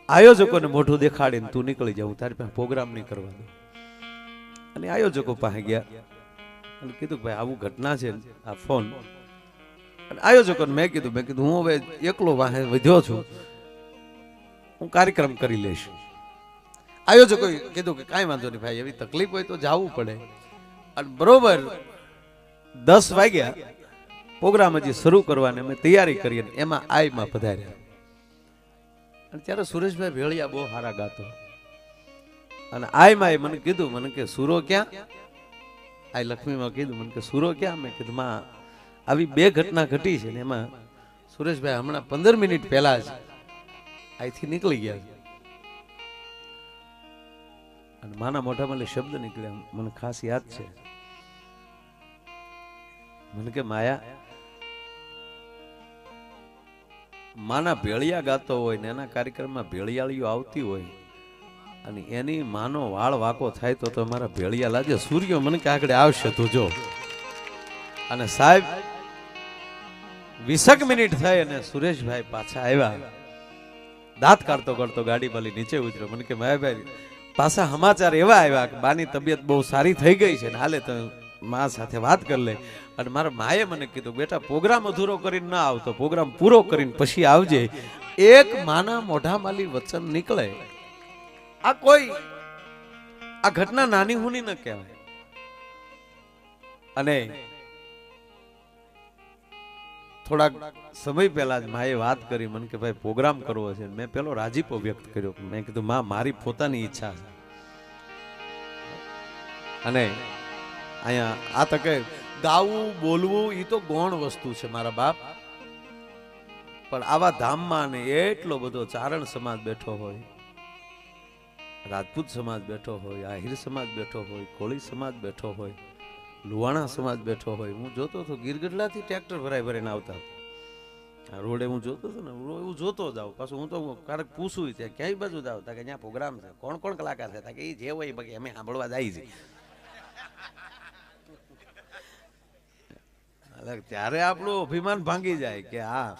આયોજકોને મોઢું દેખાડીને તું નીકળી જાવ, તારી પાસે પ્રોગ્રામ નહીં કરવા દો. અને આયોજકો પાસે ગયા અને કીધું ભાઈ આવું ઘટના છે આ ફોન. અને આયોજકોને મેં કીધું હું હવે એકલો વાહે વધ્યો છું, હું કાર્યક્રમ કરી લઈશ. આયોજકોએ કીધું કે કાંઈ વાંધો નહીં ભાઈ, એવી તકલીફ હોય તો જવું પડે. અને બરોબર 10 વાગ્યા પ્રોગ્રામ હજી શરૂ કરવાની અમે તૈયારી કરી, એમાં આઈમાં પધાર્યા. અને ત્યારે સુરેશભાઈ ભેળિયા બહુ સારા ગાતો. અને આઈમાં મને કીધું, મને કે સુરો ક્યાં? આઈ લક્ષ્મીમાં કીધું, મને કે સુરો ક્યાં? મેં કીધું માં આવી 2 ઘટના ઘટી છે ને એમાં સુરેશભાઈ હમણાં 15 મિનિટ પહેલા જ અહીંથી નીકળી ગયા છે. અને માના મોઢામાં શબ્દ નીકળ્યા, મને ખાસ યાદ છે. મને કે માયા, માના ભેળિયા ગાતો હોય ને એના કાર્યક્રમમાં ભેળિયાળીઓ આવતી હોય અને એની માનો વાળ વાકો થાય તો તમારા ભેળિયા લાગે. સૂર્ય મને કે આગળ આવશે તું જો. અને સાહેબ 20 મિનિટ થઈ અને સુરેશભાઈ પાછા આવ્યા. દાંત કાઢતો કાઢતો ગાડી વાળી નીચે ઉતર્યો. મને કે માયાભાઈ પાછા સમાચાર એવા આવ્યા કે બાની તબિયત બહુ સારી થઈ ગઈ છે ને હાલે તો મા સાથે વાત કરી લે. અને મારા માએ મને કીધું બેટા પ્રોગ્રામ અધૂરો કરીને ના આવતો, પ્રોગ્રામ પૂરો કરીને પછી આવજે. એક માના મોઢામાંથી વચન નીકળે, આ કોઈ આ ઘટના નાની હુની ન કહેવાય. અને થોડાક સમય પહેલા જ માએ વાત કરી મને કે ભાઈ પ્રોગ્રામ કરવો છે. મેં પેલો રાજીપો વ્યક્ત કર્યો. મેં કીધું માં મારી પોતાની ઈચ્છા છે. અને અહીંયા આ તકે ગાવું બોલવું એ તો ગૌણ વસ્તુ છે મારા બાપ, પણ આવા ધામમાં ને એટલો બધો ચારણ સમાજ બેઠો હોય, રાજપૂત સમાજ બેઠો હોય, આહિર સમાજ બેઠો હોય, કોળી સમાજ બેઠો હોય, લુવાણા સમાજ બેઠો હોય. હું જોતો હતો ગીરગઢલાથી ટ્રેક્ટર ભરાઈ ભરાઈને આવતા આ રોડે. હું જોતો હતો ને એવું જોતો જાઉં. પાછું હું તો ક્યારેક પૂછું ત્યાં ક્યાંય બાજુ જાવ તા કે ત્યાં પ્રોગ્રામ છે, કોણ કોણ કલાકાર છે, કે એ જે હોય બાકી અમે સાંભળવા જાય છે. ત્યારે આપણું અભિમાન ભાંગી જાય કે હા